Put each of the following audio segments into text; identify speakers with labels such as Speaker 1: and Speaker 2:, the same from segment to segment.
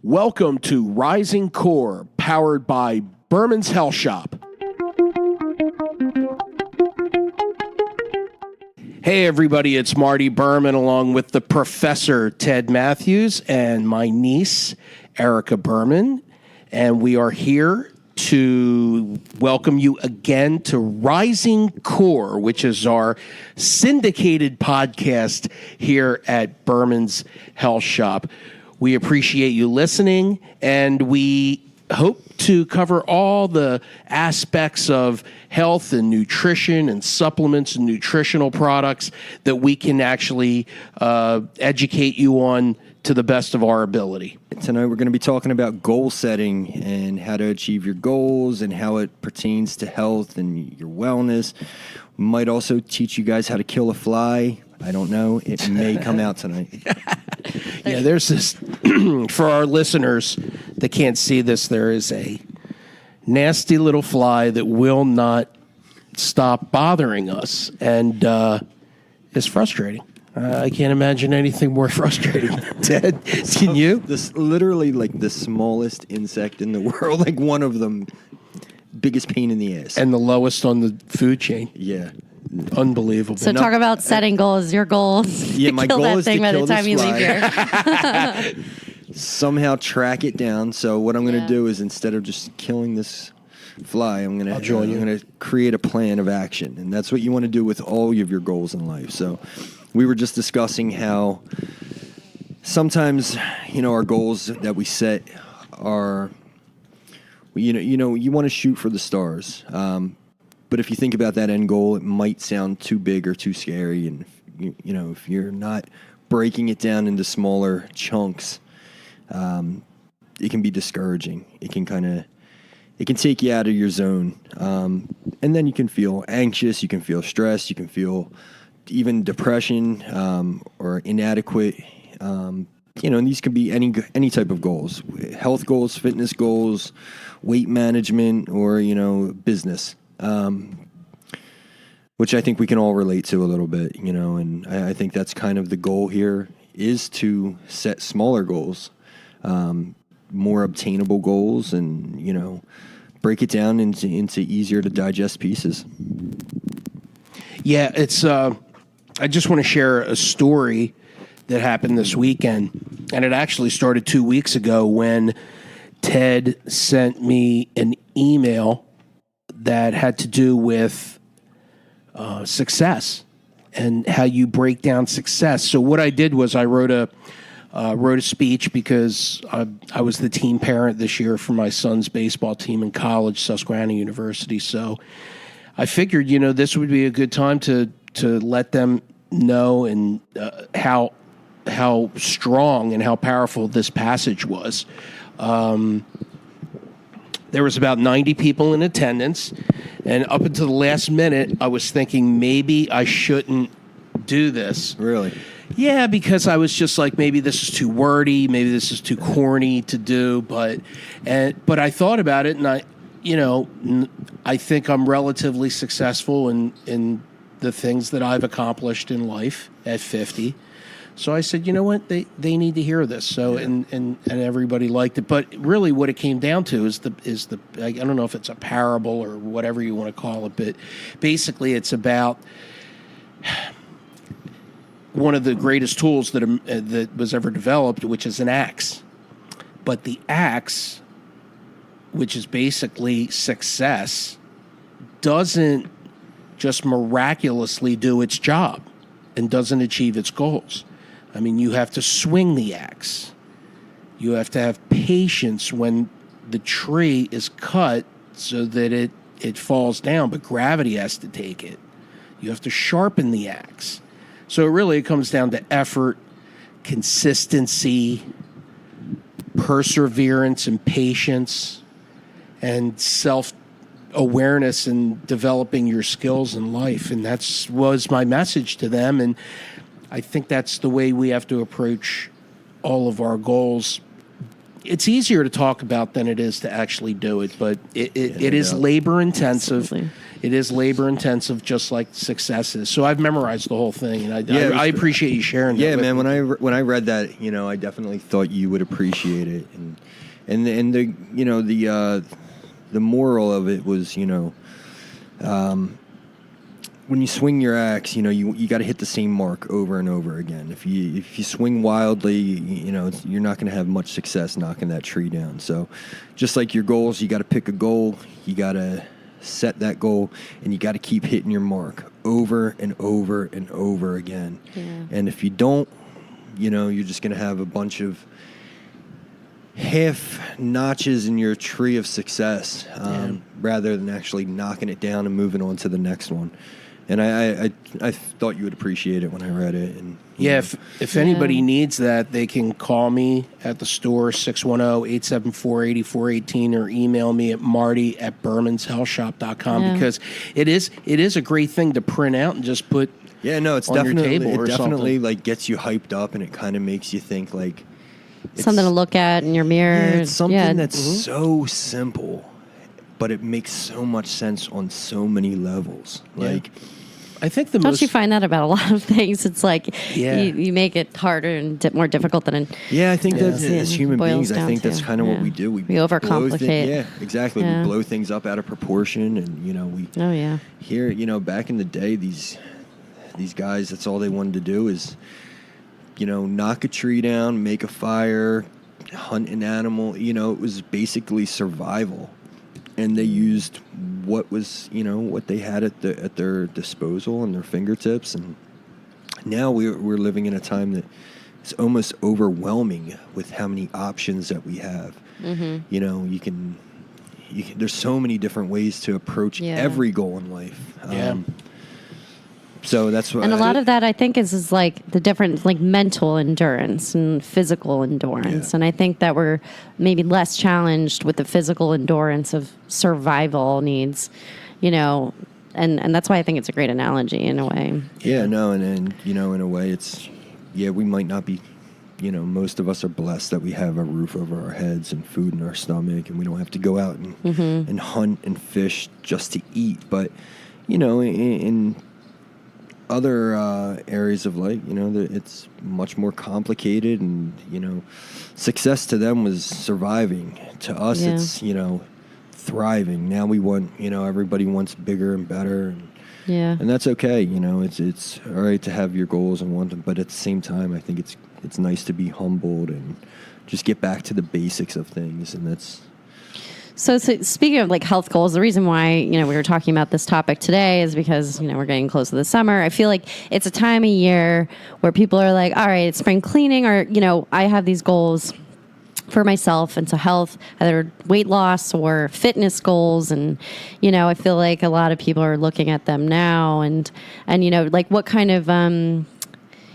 Speaker 1: Welcome to Rising Core, powered by Burmans Health Shop. Hey everybody, it's Marty Berman along with the Professor Ted Matthews and my niece Erica Berman, and we are here to welcome you again to Rising Core, which is our syndicated podcast here at Burmans Health Shop. We appreciate you listening, and we hope to cover all the aspects of health and nutrition and supplements and nutritional products that we can actually educate you on to the best of our ability.
Speaker 2: Tonight we're going to be talking about goal setting and how to achieve your goals and how it pertains to health and your wellness. We might also teach you guys how to kill a fly. I don't know. It may come out tonight.
Speaker 1: Yeah, there's this, for our listeners that can't see this, there is a nasty little fly that will not stop bothering us, and it's frustrating. I can't imagine anything more frustrating. Ted, can you?
Speaker 2: This literally like the smallest insect in the world, like one of them, biggest pain in the ass.
Speaker 1: And the lowest on the food chain.
Speaker 2: Yeah.
Speaker 1: Unbelievable.
Speaker 3: So talk about setting goals. Your goals.
Speaker 2: Yeah, my
Speaker 3: kill
Speaker 2: goal
Speaker 3: that
Speaker 2: is
Speaker 3: thing
Speaker 2: to
Speaker 3: by
Speaker 2: kill
Speaker 3: the time
Speaker 2: this
Speaker 3: you
Speaker 2: fly.
Speaker 3: leave here.
Speaker 2: Somehow track it down. So what I'm going to do is instead of just killing this fly, I'm going to create a plan of action, and that's what you want to do with all of your goals in life. So we were just discussing how sometimes, our goals that we set are, you want to shoot for the stars. But if you think about that end goal, it might sound too big or too scary. And, if you're not breaking it down into smaller chunks, it can be discouraging. It can take you out of your zone. And then you can feel anxious, you can feel stressed, you can feel even depression or inadequate. And these can be any type of goals, health goals, fitness goals, weight management, or, business. Which I think we can all relate to a little bit, and I think that's kind of the goal here is to set smaller goals, more obtainable goals, and, break it down into easier to digest pieces.
Speaker 1: Yeah, it's, I just want to share a story that happened this weekend, and it actually started 2 weeks ago when Ted sent me an email that had to do with success and how you break down success. So what I did was I wrote a speech because I was the team parent this year for my son's baseball team in college, Susquehanna University. So I figured, this would be a good time to let them know and how strong and how powerful this passage was. There was about 90 people in attendance, and up until the last minute, I was thinking maybe I shouldn't do this.
Speaker 2: Really?
Speaker 1: Yeah, because I was just like, maybe this is too wordy, maybe this is too corny to do, but I thought about it, and I think I'm relatively successful in the things that I've accomplished in life at 50. So I said, you know what, they need to hear this. So yeah. and everybody liked it. But really, what it came down to is the I don't know if it's a parable or whatever you want to call it, but basically it's about one of the greatest tools that was ever developed, which is an axe. But the axe, which is basically success, doesn't just miraculously do its job and doesn't achieve its goals. I mean, you have to swing the axe. You have to have patience when the tree is cut so that it falls down, but gravity has to take it. You have to sharpen the axe. So it comes down to effort, consistency, perseverance and patience, and self-awareness and developing your skills in life. And that was my message to them. And I think that's the way we have to approach all of our goals it's easier to talk about than it is to actually do it, but it is labor intensive.
Speaker 3: Absolutely.
Speaker 1: It is labor intensive, just like success is. So I've memorized the whole thing, and I appreciate you sharing.
Speaker 2: Yeah,
Speaker 1: that with
Speaker 2: man.
Speaker 1: me.
Speaker 2: When I read that, I definitely thought you would appreciate it, and the moral of it was, when you swing your axe, you got to hit the same mark over and over again. If you swing wildly, you're not going to have much success knocking that tree down. So, just like your goals, you got to pick a goal. You got to set that goal, and you got to keep hitting your mark over and over and over again.
Speaker 3: Yeah.
Speaker 2: And if you don't, you're just going to have a bunch of half notches in your tree of success, rather than actually knocking it down and moving on to the next one. And I thought you would appreciate it when I read it. And
Speaker 1: if anybody needs that, they can call me at the store, 610-874-8418, or email me at marty@burmanshealthshop.com, because it is a great thing to print out and just put
Speaker 2: it's
Speaker 1: on your table or
Speaker 2: definitely
Speaker 1: something.
Speaker 2: like gets you hyped up, and it kind of makes you think like
Speaker 3: Something to look at in your mirror.
Speaker 2: Yeah, it's something that's so simple, but it makes so much sense on so many levels. Like,
Speaker 1: I think the
Speaker 3: Don't
Speaker 1: most
Speaker 3: you find that about a lot of things? It's like you make it harder and more difficult than
Speaker 2: I think that as human
Speaker 3: boils
Speaker 2: beings, I
Speaker 3: down
Speaker 2: think that's
Speaker 3: to.
Speaker 2: kind of what we do. We
Speaker 3: overcomplicate.
Speaker 2: Exactly.
Speaker 3: Yeah.
Speaker 2: We blow things up out of proportion, and we here. Back in the day, these guys, that's all they wanted to do is, knock a tree down, make a fire, hunt an animal. It was basically survival. And they used what was, what they had at their disposal and their fingertips. And now we're living in a time that is almost overwhelming with how many options that we have. Mm-hmm. You can. There's so many different ways to approach every goal in life. So that's what.
Speaker 3: And a lot of that, I think, is like the difference, like mental endurance and physical endurance.
Speaker 2: Yeah.
Speaker 3: And I think that we're maybe less challenged with the physical endurance of survival needs, and that's why I think it's a great analogy in a way.
Speaker 2: Yeah, no, and in a way, it's we might not be. Most of us are blessed that we have a roof over our heads and food in our stomach, and we don't have to go out and hunt and fish just to eat. But in other areas of life, it's much more complicated, and success to them was surviving. To us, it's thriving. Now we want, everybody wants bigger and better, and that's okay. It's all right to have your goals and want them, but at the same time, I think it's nice to be humbled and just get back to the basics of things, and that's.
Speaker 3: So speaking of like health goals, the reason why, we were talking about this topic today is because, we're getting close to the summer. I feel like it's a time of year where people are like, all right, it's spring cleaning, or, I have these goals for myself and so health, either weight loss or fitness goals. And, I feel like a lot of people are looking at them now and, like what kind of,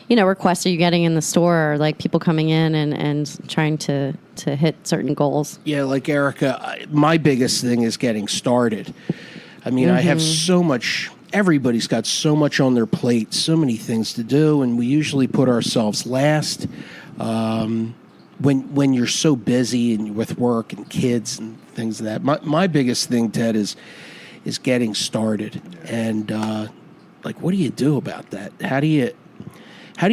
Speaker 3: requests are you getting in the store, or like people coming in and trying to hit certain goals?
Speaker 1: Yeah, like Erica, my biggest thing is getting started. I mean, I have so much, everybody's got so much on their plate, so many things to do, and we usually put ourselves last. When you're so busy and with work and kids and things of that. My biggest thing, Ted, is getting started. And what do you do about that? How do you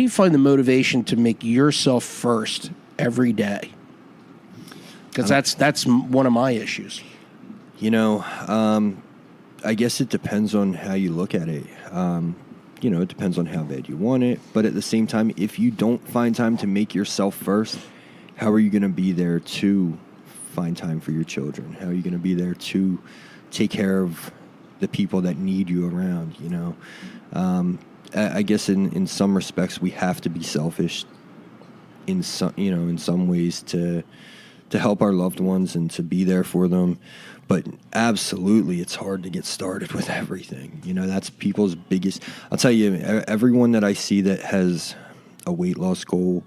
Speaker 1: find the motivation to make yourself first every day? Because that's one of my issues.
Speaker 2: I guess it depends on how you look at it. It depends on how bad you want it. But at the same time, if you don't find time to make yourself first, how are you going to be there to find time for your children? How are you going to be there to take care of the people that need you around? I guess in some respects we have to be selfish in some ways to help our loved ones and to be there for them. But absolutely, it's hard to get started with everything. That's people's biggest. I'll tell you, everyone that I see that has a weight loss goal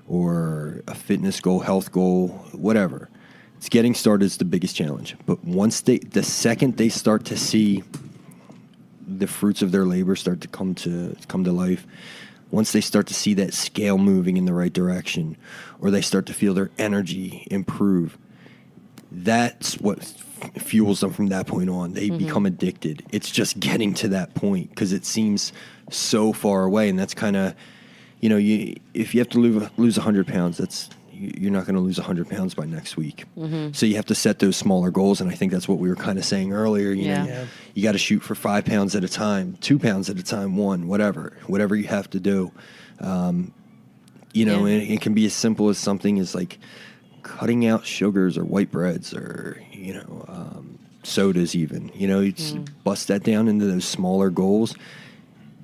Speaker 2: or a fitness goal, health goal, whatever, it's getting started is the biggest challenge. But the second they start to see the fruits of their labor start to come to life, once they start to see that scale moving in the right direction, or they start to feel their energy improve, that's what fuels them from that point on. They become addicted. It's just getting to that point because it seems so far away, and that's kind of, if you have to lose 100 pounds, you're not going to lose 100 pounds by next week. So you have to set those smaller goals, and I think that's what we were kind of saying earlier. You got to shoot for 5 pounds at a time, 2 pounds at a time, whatever you have to do. And it can be as simple as something as like cutting out sugars or white breads or sodas even. You just bust that down into those smaller goals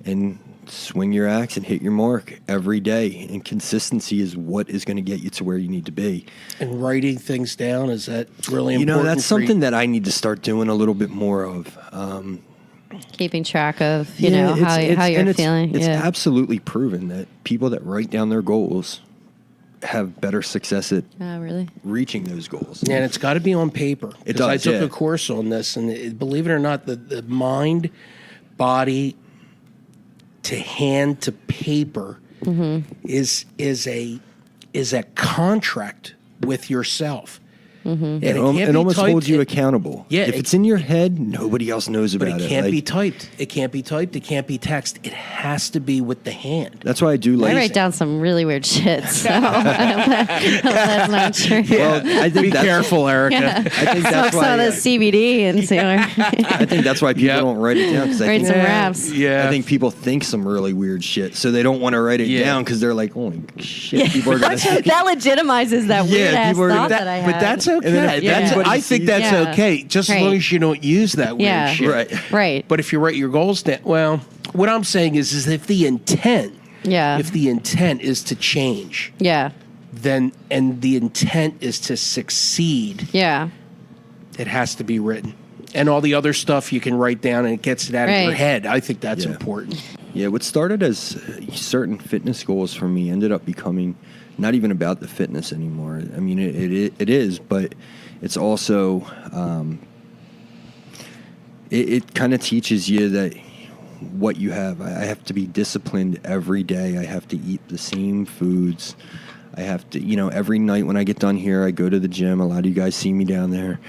Speaker 2: and swing your axe and hit your mark every day. And consistency is what is going to get you to where you need to be.
Speaker 1: And writing things down, is that really important?
Speaker 2: That's something that I need to start doing a little bit more of.
Speaker 3: Keeping track of, how you're feeling.
Speaker 2: It's absolutely proven that people that write down their goals have better success at
Speaker 3: really
Speaker 2: reaching those goals.
Speaker 1: And it's got to be on paper.
Speaker 2: It does.
Speaker 1: I took a course on this, and believe it or not, the mind, body, to hand to paper is a contract with yourself. And
Speaker 2: it almost holds you accountable.
Speaker 1: Yeah,
Speaker 2: if it's in your head, nobody else knows about it.
Speaker 1: But it can't be typed. It can't be typed. It can't be text. It has to be with the hand.
Speaker 2: That's why I do like.
Speaker 3: I write down some really weird shit, so that's not true.
Speaker 2: Well, I think
Speaker 1: be careful, Erica.
Speaker 3: Yeah.
Speaker 2: I think that's
Speaker 3: Smoke some of the CBD and see.
Speaker 2: I think that's why people don't write it down.
Speaker 3: Write some raps.
Speaker 1: Yeah.
Speaker 2: I think people think some really weird shit, so they don't want to write it down because they're like, "Holy shit!" People are gonna.
Speaker 3: That legitimizes that weird ass thought that I had.
Speaker 1: But that's okay.
Speaker 3: then
Speaker 1: I think that's okay, just as long as you don't use that weird shit.
Speaker 3: Right.
Speaker 1: But if you write your goals down, well, what I'm saying is if the intent, is to change, then and the intent is to succeed, it has to be written. And all the other stuff you can write down and it gets it out of your head. I think that's important.
Speaker 2: Yeah, what started as certain fitness goals for me ended up becoming not even about the fitness anymore. I mean, it is, but it's also it kind of teaches you that what you have. I have to be disciplined every day. I have to eat the same foods. I have to, every night when I get done here, I go to the gym. A lot of you guys see me down there.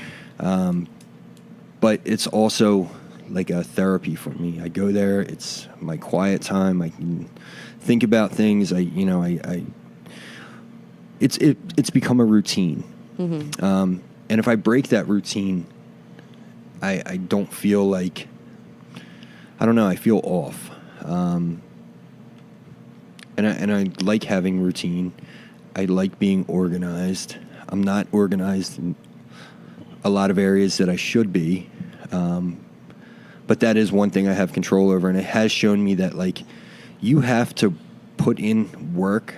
Speaker 2: But it's also like a therapy for me. I go there. It's my quiet time. I can think about things. It's become a routine. And if I break that routine, I don't feel like, I don't know, I feel off. And I like having routine. I like being organized. I'm not organized in a lot of areas that I should be. But that is one thing I have control over, and it has shown me that, like, you have to put in work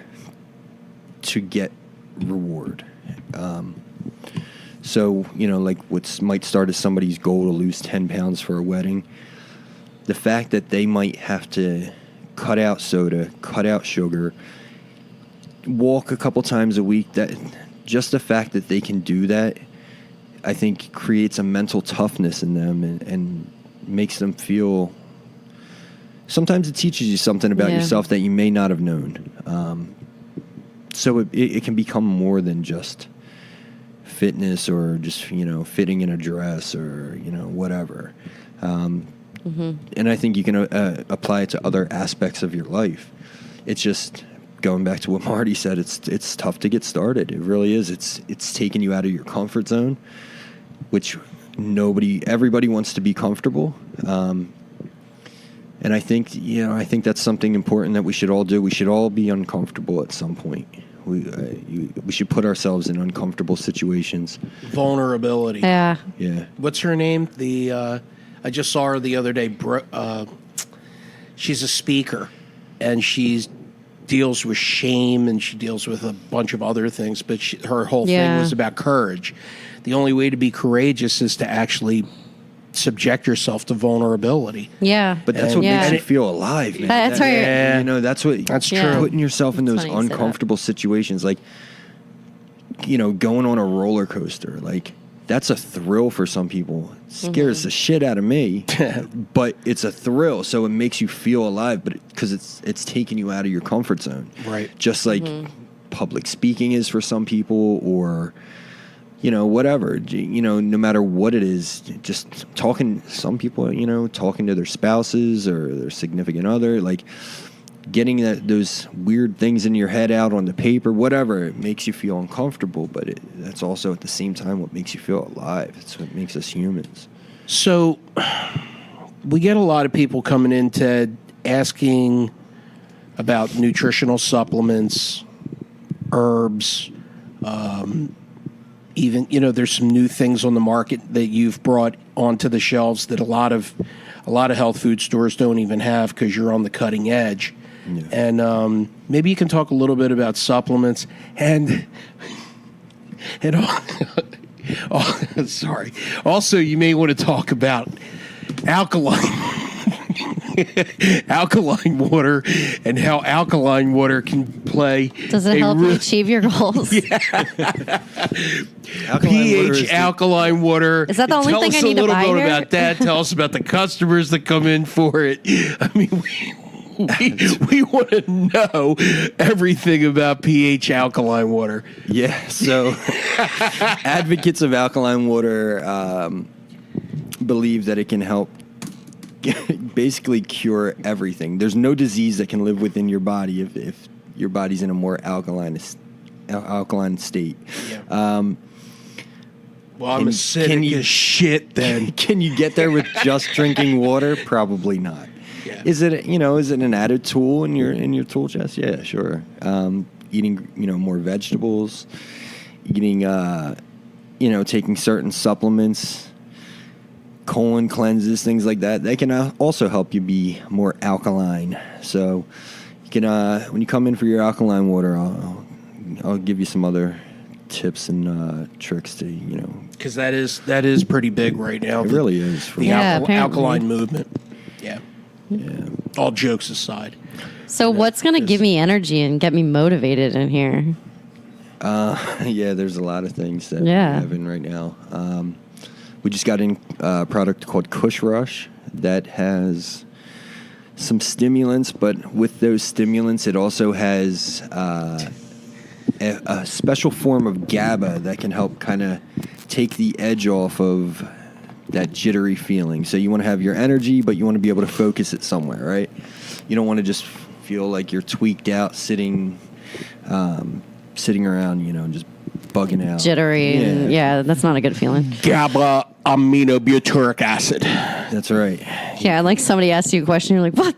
Speaker 2: to get reward. So, like what might start as somebody's goal to lose 10 pounds for a wedding, the fact that they might have to cut out soda, cut out sugar, walk a couple times a week, that just the fact that they can do that, I think creates a mental toughness in them and makes them feel, sometimes it teaches you something about yourself that you may not have known. So it can become more than just fitness or just, fitting in a dress or, whatever. And I think you can apply it to other aspects of your life. It's just going back to what Marty said. It's tough to get started. It really is. It's taking you out of your comfort zone, which everybody wants to be comfortable. And I think that's something important that we should all do. We should all be uncomfortable at some point. We should put ourselves in uncomfortable situations.
Speaker 1: Vulnerability.
Speaker 3: Yeah.
Speaker 1: What's her name? I just saw her the other day. She's a speaker, and she deals with shame, and she deals with a bunch of other things. But her whole thing was about courage. The only way to be courageous is to actually subject yourself to vulnerability.
Speaker 3: Yeah.
Speaker 2: But that's what makes you feel alive, man.
Speaker 3: That's right.
Speaker 2: That's true. Putting yourself in those uncomfortable situations, like, going on a roller coaster, like, that's a thrill for some people. It scares the shit out of me, but it's a thrill. So it makes you feel alive, but because it's taking you out of your comfort zone.
Speaker 1: Right.
Speaker 2: Just like public speaking is for some people, or, you know, whatever, you know, no matter what it is, just talking, some people, you know, talking to their spouses or their significant other, like getting those weird things in your head out on the paper, whatever, it makes you feel uncomfortable, but that's also at the same time what makes you feel alive. It's what makes us humans.
Speaker 1: So we get a lot of people coming in, Ted, asking about nutritional supplements, herbs, even, you know, there's some new things on the market that you've brought onto the shelves that a lot of health food stores don't even have because you're on the cutting edge. Yeah. And maybe you can talk a little bit about supplements and sorry. Also, you may want to talk about alkaline water and how alkaline water can play.
Speaker 3: Does it help you achieve your goals?
Speaker 1: Alkaline water.
Speaker 3: Is that the only thing I need to buy here?
Speaker 1: Tell us a little bit about that. Tell us about the customers that come in for it. I mean, we want to know everything about pH alkaline water.
Speaker 2: Yeah, so advocates of alkaline water believe that it can help basically cure everything. There's no disease that can live within your body if your body's in a more alkaline state. Yeah.
Speaker 1: Well, I'm acidic as shit then.
Speaker 2: Can you get there with just drinking water? Probably not. Yeah. Is it an added tool in your tool chest? Yeah, sure. Eating, more vegetables, eating, taking certain supplements, colon cleanses, things like that. They can also help you be more alkaline. So you can, when you come in for your alkaline water, I'll give you some other tips and tricks to,
Speaker 1: because that is pretty big right now.
Speaker 2: It really is.
Speaker 1: The alkaline movement. Yeah.
Speaker 2: Yeah.
Speaker 1: All jokes aside.
Speaker 3: So what's going to give me energy and get me motivated in here?
Speaker 2: Yeah, there's a lot of things that we have in right now. We just got in a product called Kush Rush that has some stimulants, but with those stimulants, it also has a special form of GABA that can help kind of take the edge off of that jittery feeling. So you want to have your energy, but you want to be able to focus it somewhere, right? You don't want to just feel like you're tweaked out sitting around, just bugging out.
Speaker 3: Jittery. Yeah, that's not a good feeling.
Speaker 1: GABA aminobutyric acid.
Speaker 2: That's right.
Speaker 3: Yeah, like somebody asks you a question, you're like, what?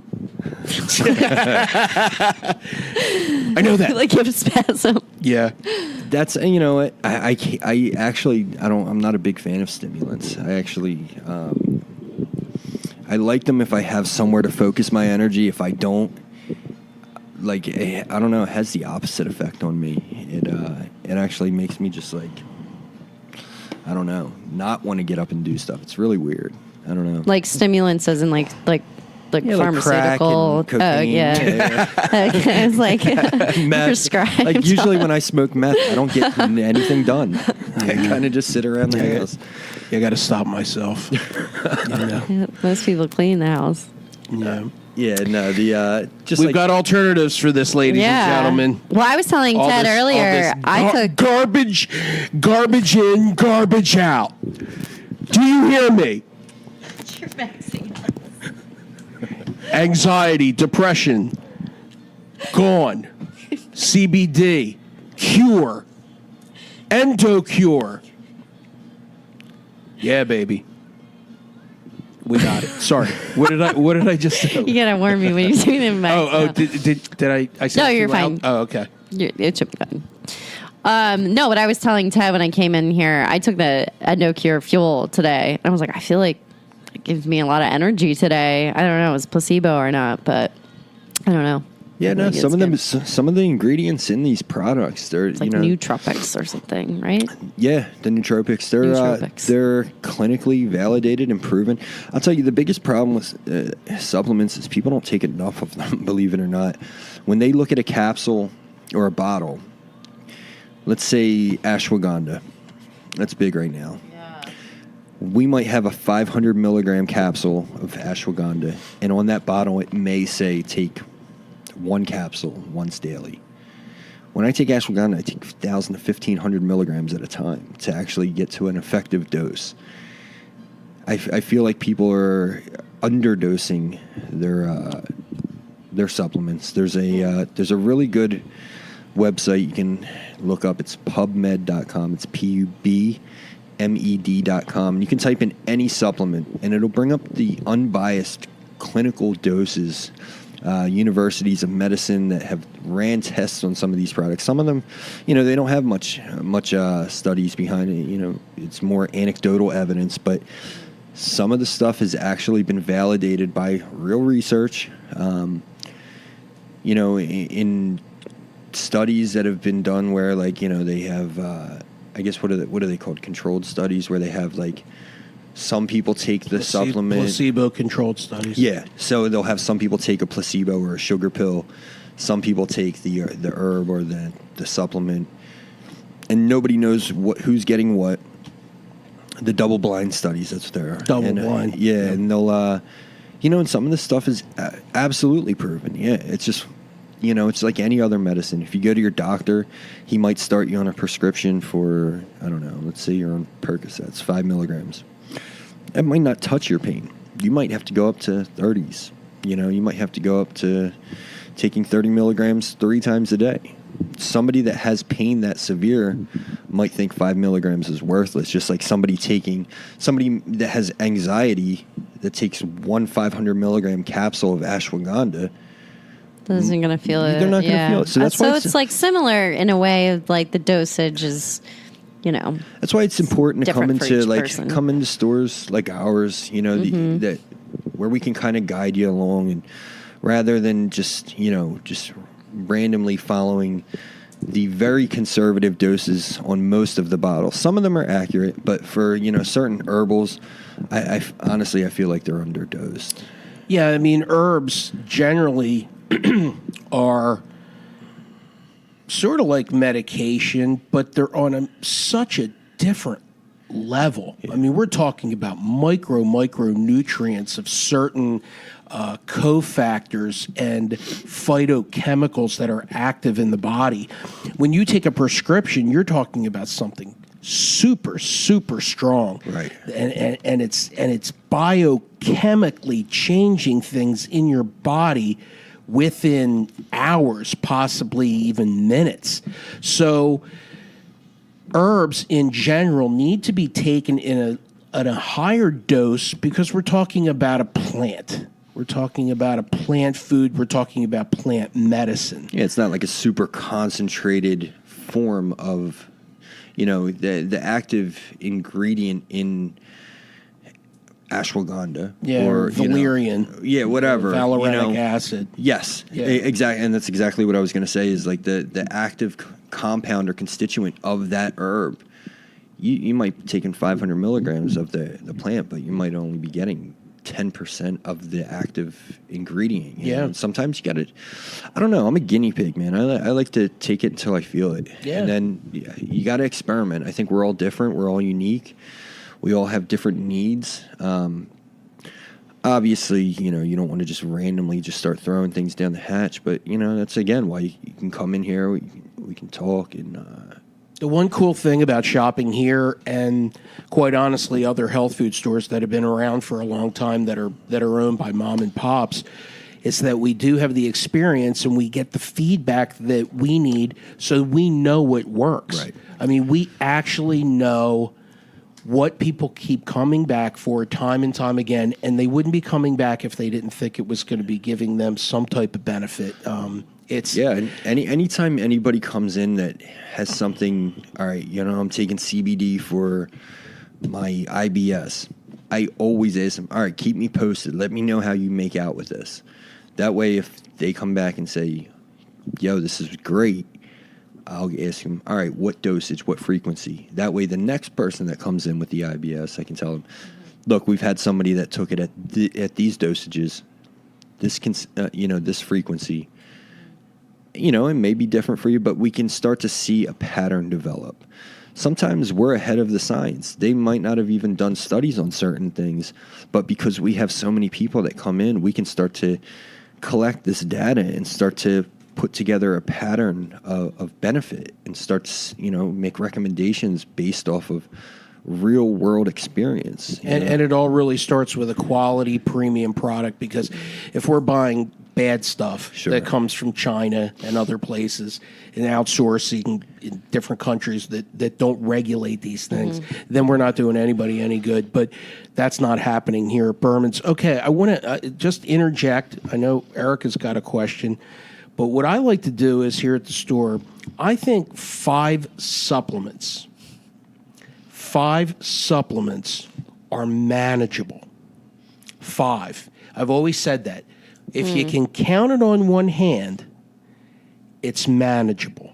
Speaker 1: I know that.
Speaker 3: Like you have a spasm.
Speaker 1: Yeah.
Speaker 2: That's, I actually, I'm not a big fan of stimulants. I actually, I like them if I have somewhere to focus my energy. If I don't, I don't know, it has the opposite effect on me. It actually makes me just I don't know, not want to get up and do stuff. It's really weird. I don't know.
Speaker 3: Like stimulants as in like pharmaceutical.
Speaker 2: Like crack and cocaine.
Speaker 3: Oh yeah. Okay. It's like prescribed.
Speaker 2: Like usually when I smoke meth, I don't get anything done. I kind of just sit around the house.
Speaker 1: I got to stop myself.
Speaker 3: Yeah, most people clean the house.
Speaker 1: Yeah.
Speaker 2: Yeah, no,
Speaker 1: we've got alternatives for this, ladies and gentlemen.
Speaker 3: Well, I was telling Ted earlier, I took
Speaker 1: garbage in, garbage out. Do you hear me?
Speaker 3: You're vexing us.
Speaker 1: Anxiety, depression, gone. CBD, cure, EndoCure. Yeah, baby. We got it. Sorry. What did I just say?
Speaker 3: You gotta warn me when you're doing them back.
Speaker 1: Did I say
Speaker 3: no, you're
Speaker 1: loud?
Speaker 3: fine.
Speaker 1: Oh, okay.
Speaker 3: It should be fine. No, but I was telling Ted when I came in here, I took the EndoCure Fuel today. And I was like, I feel like it gives me a lot of energy today. I don't know if it was placebo or not, but I don't know.
Speaker 2: Yeah, no, some of the ingredients in these products, they're
Speaker 3: it's like nootropics or something, right?
Speaker 2: Yeah, the nootropics. They're clinically validated and proven. I'll tell you, the biggest problem with supplements is people don't take enough of them, believe it or not. When they look at a capsule or a bottle, let's say ashwagandha. That's big right now. Yeah. we might have a 500 milligram capsule of ashwagandha, and on that bottle it may say take 1 capsule once daily. When I take ashwagandha, I take 1,000 to 1,500 milligrams at a time to actually get to an effective dose. I feel like people are underdosing their supplements. There's a really good website you can look up. It's pubmed.com. It's PUBMED.com. You can type in any supplement, and it'll bring up the unbiased clinical doses. Universities of medicine that have ran tests on some of these products. Some of them, they don't have much studies behind it. It's more anecdotal evidence, but some of the stuff has actually been validated by real research. In studies that have been done where, they have, I guess, what are they called? Controlled studies, where they have, some people take the supplement.
Speaker 1: Placebo-controlled studies.
Speaker 2: Yeah. So they'll have some people take a placebo or a sugar pill. Some people take the herb or the supplement. And nobody knows who's getting what. The double-blind studies, that's what they are.
Speaker 1: Double-blind.
Speaker 2: Yeah, and they'll, and some of this stuff is absolutely proven. Yeah, it's just, it's like any other medicine. If you go to your doctor, he might start you on a prescription for, I don't know, let's say you're on Percocets, 5 milligrams. That might not touch your pain. You might have to go up to 30s. You might have to go up to taking 30 milligrams 3 times a day. Somebody that has pain that severe might think 5 milligrams is worthless. Just like somebody that has anxiety that takes 1 500 milligram capsule of ashwagandha.
Speaker 3: Isn't going to feel it.
Speaker 2: They're not going to feel it. So that's why
Speaker 3: it's like similar in a way of the dosage is,
Speaker 2: That's why it's important to come into stores like ours, that where we can kind of guide you along, and rather than just randomly following the very conservative doses on most of the bottles. Some of them are accurate, but for certain herbals, I honestly feel like they're underdosed.
Speaker 1: Yeah, I mean, herbs generally are sort of like medication, but they're on such a different level. Yeah. I mean, we're talking about micronutrients of certain cofactors and phytochemicals that are active in the body. When you take a prescription, you're talking about something super strong,
Speaker 2: right?
Speaker 1: And it's biochemically changing things in your body within hours, possibly even minutes. So herbs in general need to be taken in a higher dose because we're talking about a plant. We're talking about a plant food. We're talking about plant medicine.
Speaker 2: Yeah, it's not like a super concentrated form of, the active ingredient in ashwagandha.
Speaker 1: Yeah, or valerian.
Speaker 2: Whatever.
Speaker 1: Valerianic acid.
Speaker 2: Yes,
Speaker 1: yeah.
Speaker 2: Exactly. And that's exactly what I was going to say is the active compound or constituent of that herb. You might be taking 500 milligrams of the plant, but you might only be getting 10% of the active ingredient.
Speaker 1: Yeah.
Speaker 2: And sometimes you got to, I don't know, I'm a guinea pig, man. I like to take it until I feel it.
Speaker 1: Yeah.
Speaker 2: And then you got to experiment. I think we're all different. We're all unique. We all have different needs. Obviously, you don't want to just randomly just start throwing things down the hatch. But, that's, again, why you can come in here. We can talk and...
Speaker 1: The one cool thing about shopping here, and quite honestly, other health food stores that have been around for a long time that are owned by mom and pops, is that we do have the experience and we get the feedback that we need, so we know what works.
Speaker 2: Right.
Speaker 1: I mean, we actually know what people keep coming back for time and time again, and they wouldn't be coming back if they didn't think it was going to be giving them some type of benefit.
Speaker 2: And anytime anybody comes in that has something, all right, I'm taking CBD for my IBS, I always ask them, all right, keep me posted. Let me know how you make out with this. That way, if they come back and say, yo, this is great, I'll ask them, all right, what dosage, what frequency? That way, the next person that comes in with the IBS, I can tell them, look, we've had somebody that took it at these dosages, this frequency. It may be different for you, but we can start to see a pattern develop. sometimes we're ahead of the science. They might not have even done studies on certain things, but because we have so many people that come in, we can start to collect this data and start to put together a pattern of benefit and start to, make recommendations based off of real world experience.
Speaker 1: And it all really starts with a quality premium product, because if we're buying bad stuff that comes from China and other places and outsourcing in different countries that don't regulate these things, then we're not doing anybody any good. But that's not happening here at Burmans. Okay, I want to just interject. I know Erica's got a question, but what I like to do is here at the store, I think 5 supplements are manageable. 5. I've always said that. If you can count it on one hand, it's manageable.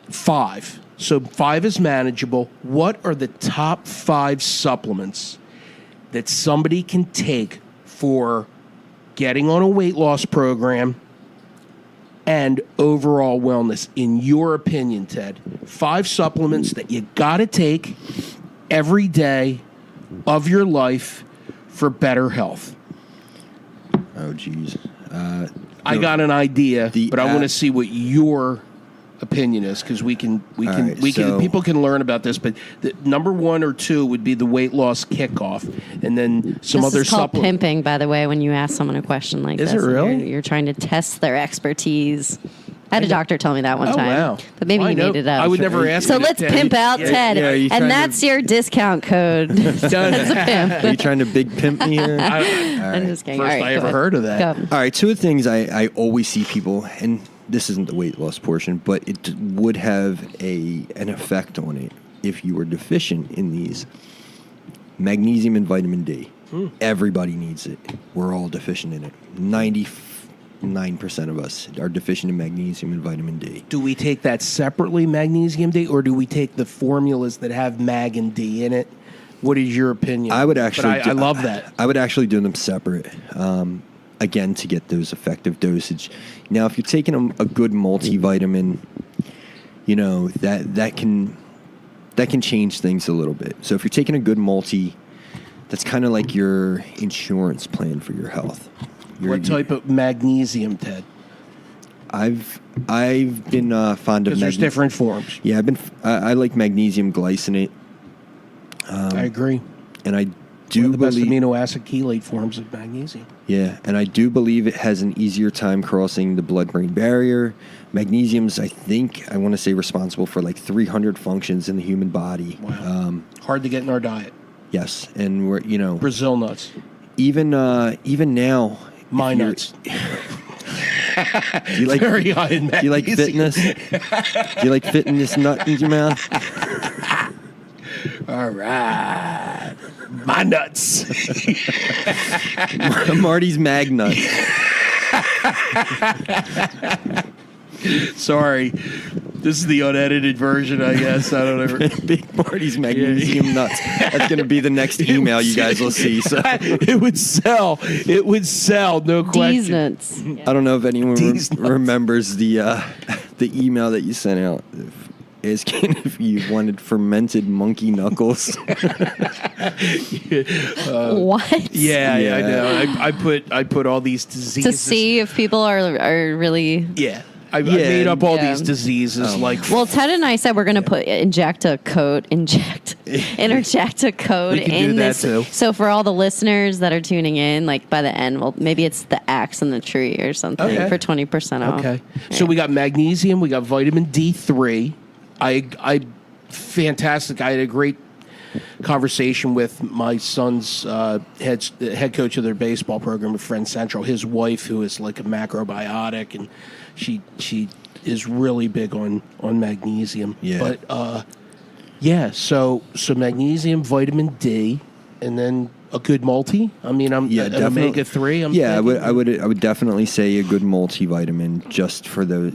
Speaker 1: 5. So 5 is manageable. What are the top 5 supplements that somebody can take for getting on a weight loss program and overall wellness, in your opinion, Ted? 5 supplements that you got to take every day of your life for better health.
Speaker 2: Oh, geez.
Speaker 1: I got an idea, but I want to see what your opinion is, because people can learn about this. But the number 1 or 2 would be the weight loss kickoff, and then some other
Speaker 3: supplements. This is called
Speaker 1: supplements.
Speaker 3: pimping, by the way. When you ask someone a question like this,
Speaker 1: Is it really?
Speaker 3: You're trying to test their expertise. I had a doctor tell me that one time.
Speaker 1: Wow.
Speaker 3: But maybe he made it up.
Speaker 1: I would never ask.
Speaker 3: So
Speaker 1: you to
Speaker 3: let's
Speaker 1: Ted.
Speaker 3: pimp out Ted, and that's your discount code. That's a pimp.
Speaker 2: Are you trying to big pimp me here?
Speaker 3: I'm just kidding.
Speaker 1: First
Speaker 3: All right,
Speaker 1: I ever heard of that.
Speaker 3: Go.
Speaker 2: All right, 2 things I always see people, and this isn't the weight loss portion, but it would have an effect on it if you were deficient in these. Magnesium and vitamin D. Everybody needs it. We're all deficient in it. 99% of us are deficient in magnesium and vitamin D.
Speaker 1: Do we take that separately, magnesium D, or do we take the formulas that have mag and D in it? What is your opinion?
Speaker 2: I would actually.
Speaker 1: I love that.
Speaker 2: I would actually do them separate. Again, to get those effective dosage. Now, if you're taking a good multivitamin, that can change things a little bit. So if you're taking a good multi, that's kind of like your insurance plan for your health.
Speaker 1: What type of magnesium, Ted?
Speaker 2: I've been fond of.
Speaker 1: Because there's different forms.
Speaker 2: Yeah, I like magnesium glycinate.
Speaker 1: I agree.
Speaker 2: And I
Speaker 1: One
Speaker 2: do
Speaker 1: of the best
Speaker 2: believe
Speaker 1: amino acid chelate forms of magnesium.
Speaker 2: Yeah, and I do believe it has an easier time crossing the blood-brain barrier. Magnesium's, I want to say, responsible for like 300 functions in the human body.
Speaker 1: Wow. Hard to get in our diet.
Speaker 2: Yes, and we're
Speaker 1: Brazil nuts.
Speaker 2: Even now.
Speaker 1: My nuts.
Speaker 2: Do you like
Speaker 1: Very high in magnesium.
Speaker 2: Do you like fitness? Do you like fitting this nut in your mouth?
Speaker 1: All right. My nuts.
Speaker 2: Marty's mag nut.
Speaker 1: Sorry. This is the unedited version, I guess. I don't ever.
Speaker 2: Big Marty's magnesium nuts. That's going to be the next email you guys will see. So
Speaker 1: It would sell. It would sell, no question.
Speaker 3: D's nuts.
Speaker 2: I don't know if anyone remembers the email that you sent out. Asking if you wanted fermented monkey knuckles.
Speaker 3: What?
Speaker 1: Yeah, I know. I put all these diseases
Speaker 3: To see if people are really.
Speaker 1: Yeah. I made up all these diseases
Speaker 3: Well, Ted and I said we're going to interject a code
Speaker 1: We can
Speaker 3: in
Speaker 1: do that
Speaker 3: this.
Speaker 1: too.
Speaker 3: So for all the listeners that are tuning in, like by the end, well, maybe it's the axe in the tree or something for 20% off.
Speaker 1: Okay. So we got magnesium, we got vitamin D3. Fantastic. I had a great conversation with my son's head coach of their baseball program at Friends Central. His wife, who is like a macrobiotic, and she is really big on magnesium.
Speaker 2: Yeah.
Speaker 1: But so magnesium, vitamin D, and then a good multi. I mean, an omega-3.
Speaker 2: I would definitely say a good multivitamin just for the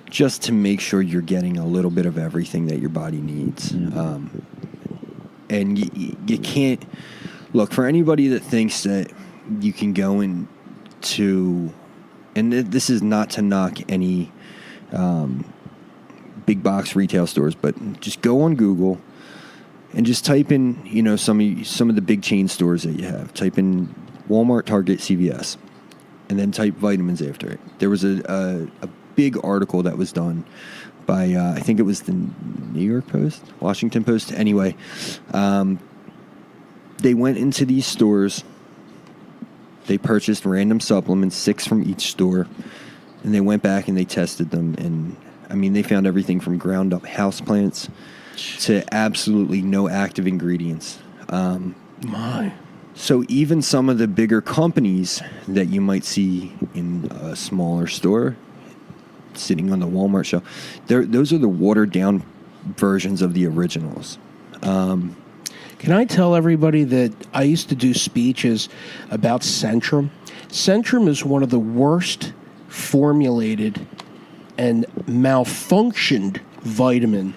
Speaker 2: just to make sure you're getting a little bit of everything that your body needs. And you can't look for anybody that thinks that you can go into, and this is not to knock any big box retail stores, but just go on Google and just type in, some of the big chain stores that you have. Type in Walmart, Target, CVS, and then type vitamins after it. There was a big article that was done by, I think it was the New York Post, Washington Post. Anyway, they went into these stores. They purchased random supplements, 6 from each store, and they went back and they tested them. And, they found everything from ground-up houseplants to absolutely no active ingredients. So even some of the bigger companies that you might see in a smaller store, sitting on the Walmart shelf, those are the watered-down versions of the originals.
Speaker 1: Can I tell everybody that I used to do speeches about Centrum? Centrum is one of the worst formulated and malfunctioned vitamin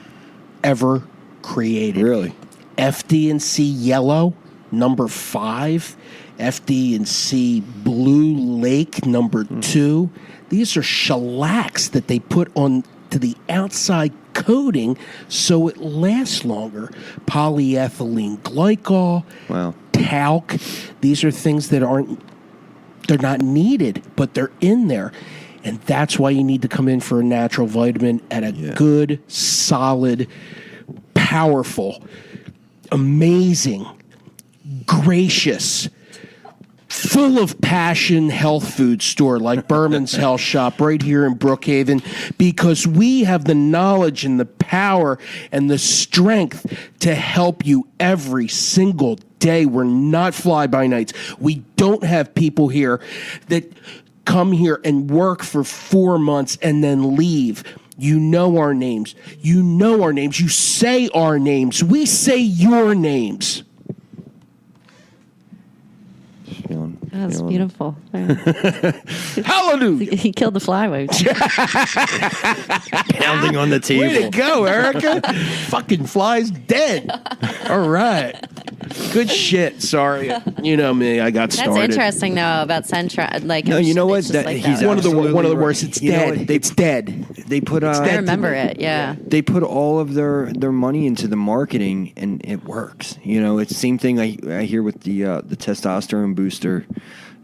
Speaker 1: ever created.
Speaker 2: Really?
Speaker 1: FD&C yellow, number 5. FD&C blue lake, number 2. These are shellacks that they put on to the outside coating so it lasts longer. Polyethylene glycol,
Speaker 2: Wow.
Speaker 1: talc. These are things that they're not needed, but they're in there. And that's why you need to come in for a natural vitamin at a good, solid, powerful, amazing, gracious, full of passion health food store like Burmans Health Shop right here in Brookhaven, because we have the knowledge and the power and the strength to help you every single day. We're not fly-by-nights. We don't have people here that come here and work for 4 months and then leave. You know our names. You know our names. You say our names. We say your names.
Speaker 3: That's beautiful.
Speaker 1: Hallelujah.
Speaker 3: He killed the fly.
Speaker 2: Pounding on the table.
Speaker 1: Way to go, Erica. Fucking fly's dead. All right. Good shit. Sorry. You know me. I got started.
Speaker 3: That's interesting, though, about Centra. Like,
Speaker 2: No, you know what?
Speaker 3: it's just like
Speaker 2: He's
Speaker 3: that.
Speaker 1: one of the
Speaker 2: absolutely
Speaker 1: worst.
Speaker 2: right.
Speaker 1: It's
Speaker 2: You know
Speaker 1: dead.
Speaker 2: what?
Speaker 1: It's dead.
Speaker 2: They put
Speaker 3: I remember it. Yeah.
Speaker 2: They put all of their money into the marketing, and it works. It's the same thing I hear with the testosterone booster,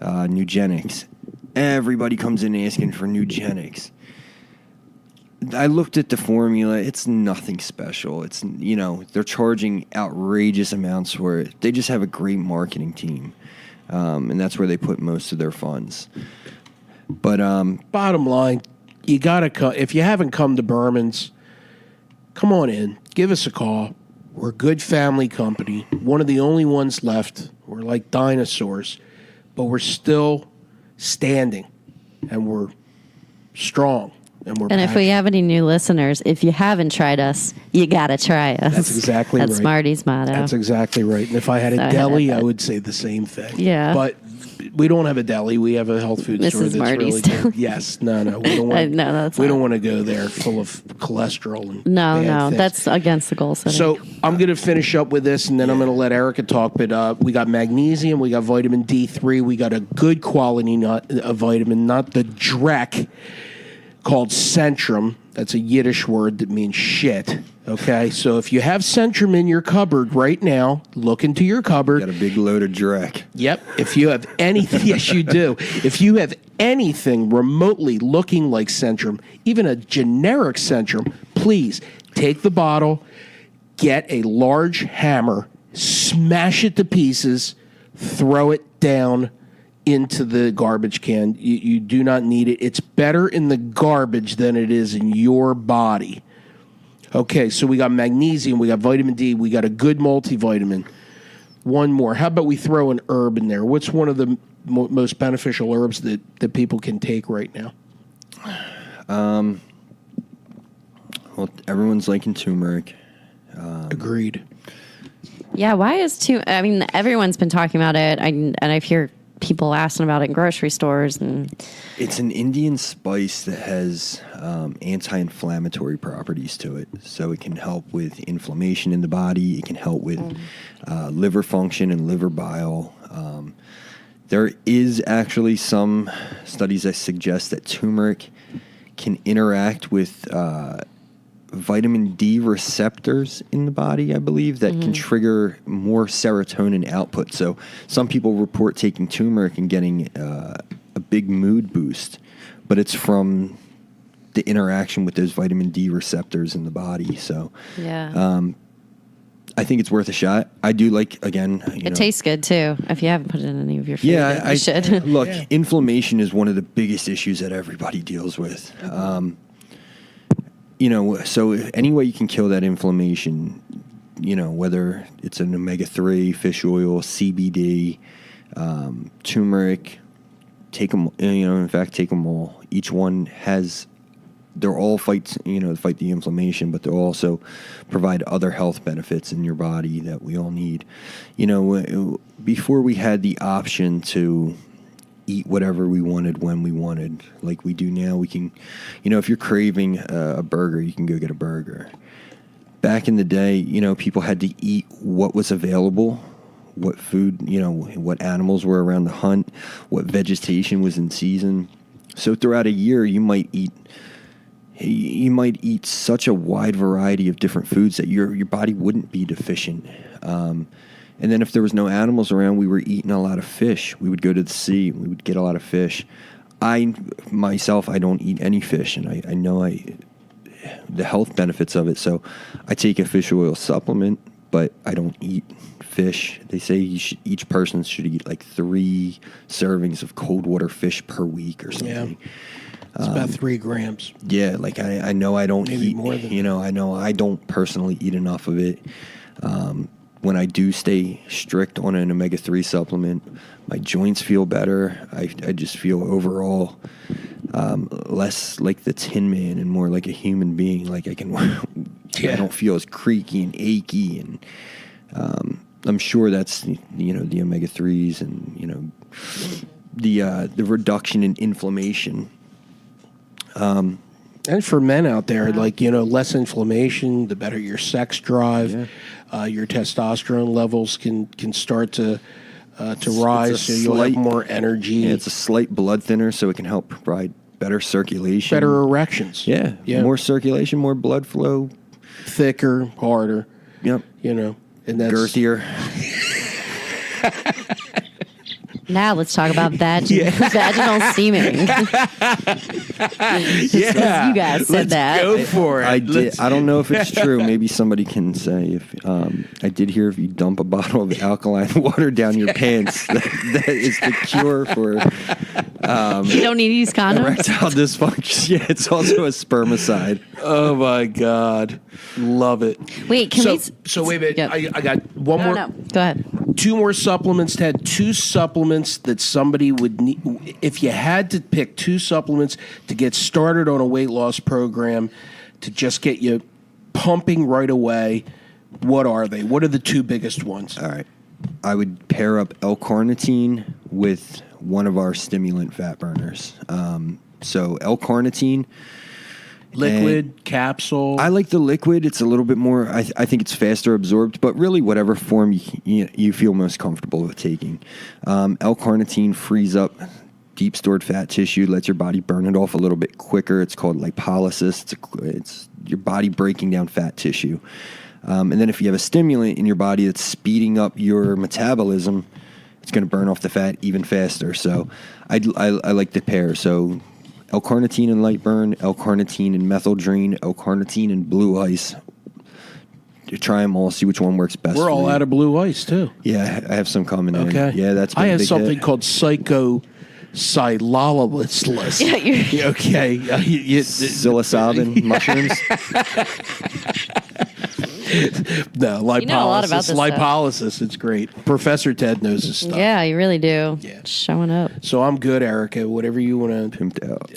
Speaker 2: Nugenics. Everybody comes in asking for Nugenics. I looked at the formula. It's nothing special. It's they're charging outrageous amounts for it. They just have a great marketing team, and that's where they put most of their funds. But
Speaker 1: Bottom line, you gotta come. If you haven't come to Burmans, come on in. Give us a call. We're a good family company. One of the only ones left. We're like dinosaurs, but we're still standing, and we're strong. And
Speaker 3: if we have any new listeners, if you haven't tried us, you gotta try us.
Speaker 1: That's exactly right.
Speaker 3: That's Marty's motto.
Speaker 1: That's exactly right. And if I had a deli, I would say the same thing.
Speaker 3: Yeah.
Speaker 1: But we don't have a deli. We have a health food store
Speaker 3: Mrs.
Speaker 1: that's
Speaker 3: Marty's
Speaker 1: really
Speaker 3: deli.
Speaker 1: good. Yes. No. We don't want.
Speaker 3: No, that's
Speaker 1: we
Speaker 3: not.
Speaker 1: don't want to go there full of cholesterol and
Speaker 3: No,
Speaker 1: bad things.
Speaker 3: that's against the goal setting.
Speaker 1: So I'm going to finish up with this, and then I'm going to let Erica talk. But we got magnesium, we got vitamin D3, we got a good quality vitamin, not the dreck, called Centrum. That's a Yiddish word that means shit. Okay, so if you have Centrum in your cupboard right now, look into your cupboard.
Speaker 2: got a big load of dreck.
Speaker 1: Yep. If you have anything, yes, you do. If you have anything remotely looking like Centrum, even a generic Centrum, please take the bottle, get a large hammer, smash it to pieces, throw it down into the garbage can. You do not need it. It's better in the garbage than it is in your body. Okay, so we got magnesium, we got vitamin D, we got a good multivitamin. One more. How about we throw an herb in there? What's one of the most beneficial herbs that people can take right now?
Speaker 2: Well, everyone's liking turmeric.
Speaker 1: Agreed.
Speaker 3: yeah, why is everyone's been talking about it, and I hear people asking about it in grocery stores. And
Speaker 2: It's an Indian spice that has anti-inflammatory properties to it. So it can help with inflammation in the body. It can help with liver function and liver bile. There is actually some studies that suggest that turmeric can interact with vitamin D receptors in the body, I believe, that can trigger more serotonin output. So some people report taking turmeric and getting a big mood boost, but it's from the interaction with those vitamin D receptors in the body. So I think it's worth a shot. I do like, again,
Speaker 3: it tastes good too. If you haven't put it in any of your food,
Speaker 2: I
Speaker 3: should.
Speaker 2: Look, inflammation is one of the biggest issues that everybody deals with. So any way you can kill that inflammation, whether it's an omega-3, fish oil, CBD, turmeric, take them, in fact, take them all. Each one they're all fight the inflammation, but they'll also provide other health benefits in your body that we all need. Before we had the option to eat whatever we wanted when we wanted, like we do now, we can, if you're craving a burger, you can go get a burger. Back in the day, people had to eat what was available, what food, what animals were around the hunt, what vegetation was in season. So throughout a year, you might eat such a wide variety of different foods that your body wouldn't be deficient. And then if there was no animals around, we were eating a lot of fish. We would go to the sea. We would get a lot of fish. I don't eat any fish, and I know the health benefits of it. So I take a fish oil supplement, but I don't eat fish. They say each person should eat like 3 servings of cold water fish per week or something.
Speaker 1: Yeah. It's about 3 grams.
Speaker 2: Yeah, like I know I don't
Speaker 1: Maybe
Speaker 2: eat
Speaker 1: more than
Speaker 2: I know I don't personally eat enough of it. When I do stay strict on an omega-3 supplement, my joints feel better. I just feel overall less like the Tin Man and more like a human being. Like I don't feel as creaky and achy, and I'm sure that's the omega-3s and the reduction in inflammation.
Speaker 1: And for men out there, less inflammation, the better your sex drive.
Speaker 2: Yeah.
Speaker 1: Your testosterone levels can start to rise, so you'll have more energy.
Speaker 2: Yeah, it's a slight blood thinner, so it can help provide better circulation.
Speaker 1: Better erections.
Speaker 2: Yeah. More circulation, more blood flow.
Speaker 1: Thicker, harder.
Speaker 2: Yep.
Speaker 1: And that's
Speaker 2: girthier.
Speaker 3: Now let's talk about vaginal steaming.
Speaker 1: Yeah,
Speaker 3: you guys said that.
Speaker 1: Go for it.
Speaker 2: I did. I don't know if it's true. Maybe somebody can say if I did hear if you dump a bottle of alkaline water down your pants, that is the cure for
Speaker 3: You don't need these condoms.
Speaker 2: erectile dysfunction. Yeah, it's also a spermicide.
Speaker 1: Oh my God, love it.
Speaker 3: Wait, can we?
Speaker 1: So wait a minute.
Speaker 3: Yep.
Speaker 1: I got one more.
Speaker 3: No, go ahead.
Speaker 1: 2 more supplements, Ted. 2 supplements that somebody would need. If you had to pick 2 supplements to get started on a weight loss program to just get you pumping right away, what are they? What are the 2 biggest ones?
Speaker 2: All right. I would pair up L-carnitine with one of our stimulant fat burners. So L-carnitine.
Speaker 1: Liquid, capsule.
Speaker 2: I like the liquid. It's a little bit more, I think it's faster absorbed, but really whatever form you feel most comfortable with taking. L-carnitine frees up deep stored fat tissue, lets your body burn it off a little bit quicker. It's called lipolysis. It's your body breaking down fat tissue. And then if you have a stimulant in your body that's speeding up your metabolism, it's going to burn off the fat even faster. So I like the pair. So L-carnitine and light burn, L-carnitine and methyldraine, L-carnitine and blue ice. You try them all, see which one works best.
Speaker 1: We're all
Speaker 2: for you.
Speaker 1: out of blue ice too.
Speaker 2: Yeah, I have some coming in.
Speaker 1: Okay.
Speaker 2: Yeah, that's been
Speaker 1: I
Speaker 2: a
Speaker 1: have
Speaker 2: big
Speaker 1: something
Speaker 2: hit.
Speaker 1: called psylololis.
Speaker 3: Yeah, you're
Speaker 1: Okay.
Speaker 2: Psilocybin mushrooms.
Speaker 1: No, lipolysis.
Speaker 3: You know a lot about this
Speaker 1: lipolysis. It's great. Professor Ted knows his stuff.
Speaker 3: Yeah, you really do.
Speaker 1: Yeah.
Speaker 3: Showing up.
Speaker 1: So I'm good, Erica. Whatever you want to.
Speaker 2: Pimped out.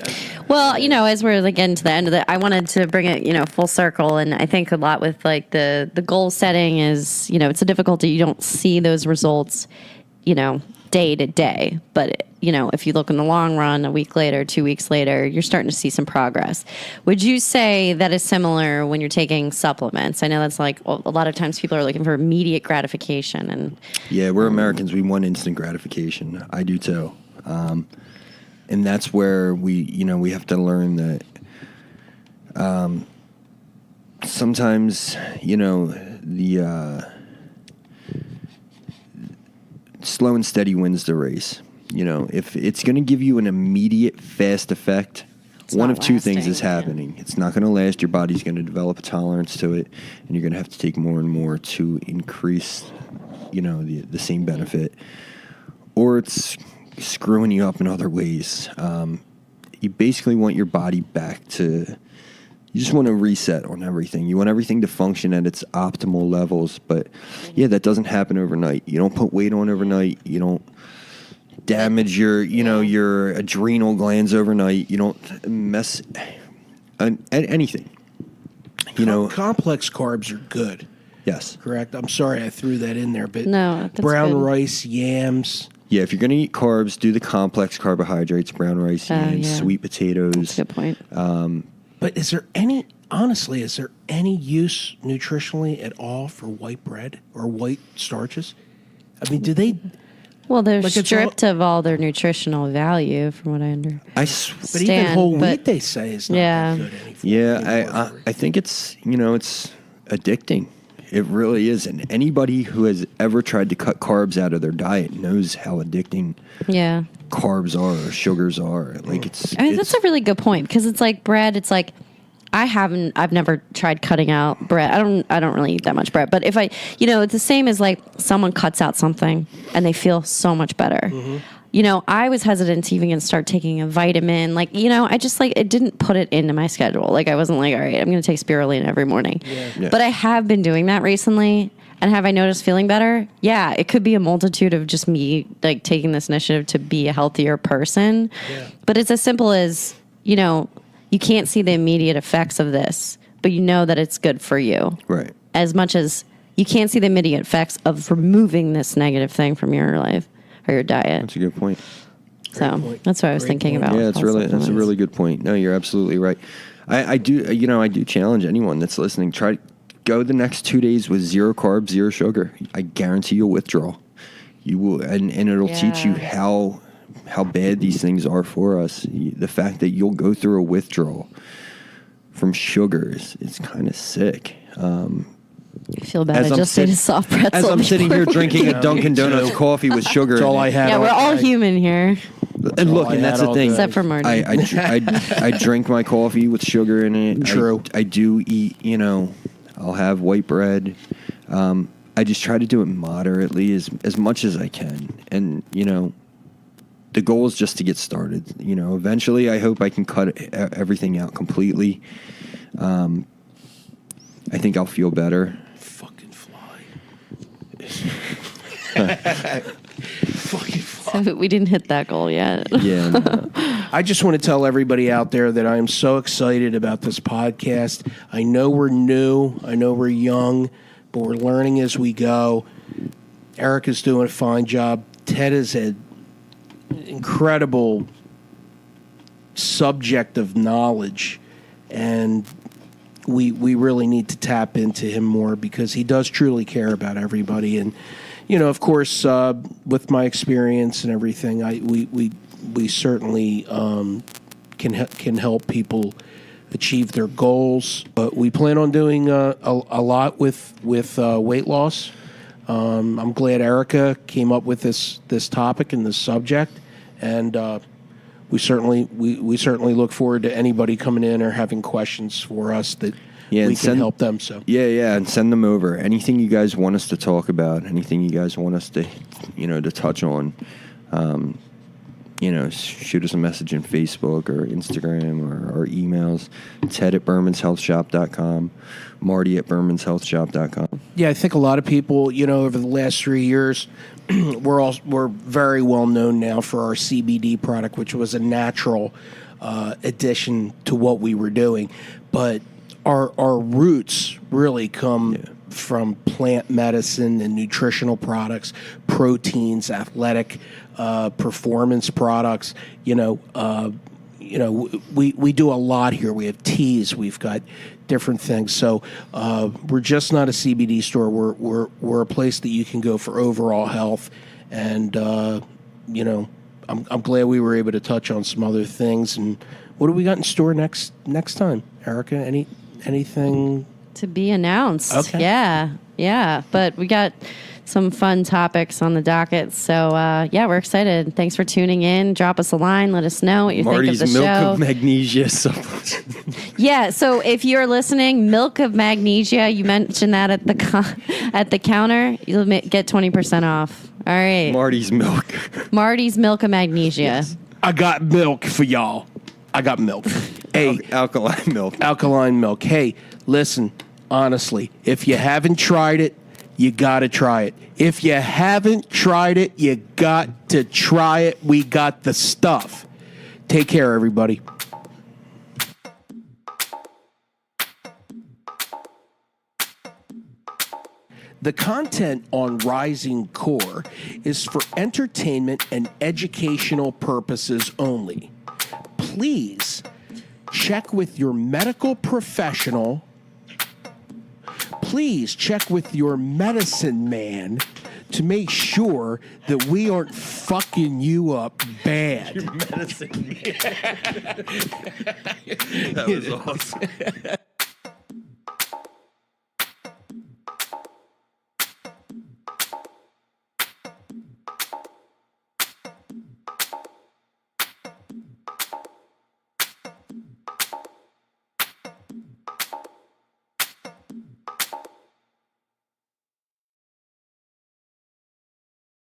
Speaker 3: Well, as we're getting to the end of it, I wanted to bring it, full circle. And I think a lot with the goal setting is, it's a difficulty. You don't see those results, day to day. But, if you look in the long run, a week later, 2 weeks later, you're starting to see some progress. Would you say that is similar when you're taking supplements? I know that's a lot of times people are looking for immediate gratification. And
Speaker 2: Yeah, we're Americans. We want instant gratification. I do too. And that's where we have to learn that sometimes, the slow and steady wins the race. If it's going to give you an immediate fast effect, one of two things is happening. Yeah. It's not going to last. Your body's going to develop a tolerance to it, and you're going to have to take more and more to increase, the same benefit. Or it's screwing you up in other ways. You basically want your body back to... You just want to reset on everything. You want everything to function at its optimal levels. But, yeah, that doesn't happen overnight. You don't put weight on overnight. You don't damage your adrenal glands overnight. You don't mess anything.
Speaker 1: Complex carbs are good.
Speaker 2: Yes.
Speaker 1: Correct? I'm sorry I threw that in there, but
Speaker 3: no,
Speaker 1: brown
Speaker 3: good.
Speaker 1: Rice, yams...
Speaker 2: Yeah, if you're going to eat carbs, do the complex carbohydrates, brown rice, yams, sweet potatoes.
Speaker 3: That's a good point.
Speaker 1: But is there any use nutritionally at all for white bread or white starches? I mean, do they...
Speaker 3: Well, they're stripped of all their nutritional value, from what I understand.
Speaker 1: But even whole wheat, they say, is not that good anymore.
Speaker 2: Yeah, I think it's, it's addicting. It really is. And anybody who has ever tried to cut carbs out of their diet knows how addicting carbs are or sugars are. Like
Speaker 3: that's a really good point, because it's like bread. It's like I've never tried cutting out bread. I don't really eat that much bread. But if I, it's the same as like someone cuts out something and they feel so much better. Mm-hmm. I was hesitant to even start taking a vitamin. Like, I just it didn't put it into my schedule. Like, I wasn't like, all right, I'm going to take spirulina every morning. Yeah. But I have been doing that recently. And have I noticed feeling better? Yeah, it could be a multitude of just me like taking this initiative to be a healthier person. Yeah. But it's as simple as, you can't see the immediate effects of this, but you know that it's good for you.
Speaker 2: Right.
Speaker 3: As much as you can't see the immediate effects of removing this negative thing from your life or your diet.
Speaker 2: That's a good point.
Speaker 3: So that's what I was thinking about.
Speaker 2: Yeah, that's a really good point. No, you're absolutely right. I do challenge anyone that's listening. Try go the next 2 days with 0 carbs, 0 sugar. I guarantee you'll withdraw. You will, and it'll teach you how bad these things are for us. The fact that you'll go through a withdrawal from sugars is kind of sick.
Speaker 3: I feel bad. I just ate a soft pretzel.
Speaker 2: As I'm sitting here drinking a Dunkin' Donuts coffee with sugar.
Speaker 1: That's all I had.
Speaker 3: Yeah, we're all human here.
Speaker 2: And look, and that's the thing.
Speaker 3: Except for Marty.
Speaker 2: I drink my coffee with sugar in it.
Speaker 1: True.
Speaker 2: I do eat, I'll have white bread. I just try to do it moderately as much as I can. And, the goal is just to get started. Eventually I hope I can cut everything out completely. I think I'll feel better.
Speaker 1: Fucking fly. Fucking fly.
Speaker 3: So we didn't hit that goal yet.
Speaker 2: Yeah. No.
Speaker 1: I just want to tell everybody out there that I am so excited about this podcast. I know we're new. I know we're young, but we're learning as we go. Erica's doing a fine job. Ted is an incredible subject of knowledge, and we really need to tap into him more, because he does truly care about everybody. And of course, with my experience and everything, we certainly can help people achieve their goals. But we plan on doing a lot with weight loss. I'm glad Erica came up with this topic and this subject, and we certainly look forward to anybody coming in or having questions for us that we can help them. So
Speaker 2: and send them over. Anything you guys want us to talk about, anything you guys want us to to touch on. Shoot us a message in Facebook or Instagram or our emails. Ted at BurmansHealthShop.com, Marty at BurmansHealthShop.com.
Speaker 1: Yeah, I think a lot of people, over the last 3 years, we're very well known now for our CBD product, which was a natural addition to what we were doing. But our roots really come from plant medicine and nutritional products, proteins, athletic performance products. We do a lot here. We have teas. We've got different things. So we're just not a CBD store. We're a place that you can go for overall health. And I'm glad we were able to touch on some other things. And what do we got in store next time, Erica? Anything?
Speaker 3: To be announced.
Speaker 1: Okay.
Speaker 3: Yeah. But we got some fun topics on the docket. So, we're excited. Thanks for tuning in. Drop us a line. Let us know what you
Speaker 2: Marty's
Speaker 3: think of the
Speaker 2: milk
Speaker 3: show.
Speaker 2: of magnesia supplements.
Speaker 3: Yeah. So if you're listening, milk of magnesia, you mentioned that at the counter, you'll get 20% off. All right.
Speaker 2: Marty's milk.
Speaker 3: Marty's milk of magnesia.
Speaker 2: Yes.
Speaker 1: I got milk for y'all. I got milk. Hey,
Speaker 2: Alkaline milk.
Speaker 1: alkaline milk. Hey, listen, honestly, if you haven't tried it, you got to try it. If you haven't tried it, you got to try it. We got the stuff. Take care, everybody. The content on Rising Core is for entertainment and educational purposes only. Please check with your medical professional. Please check with your medicine man to make sure that we aren't fucking you up bad.
Speaker 2: Medicine. That was awesome.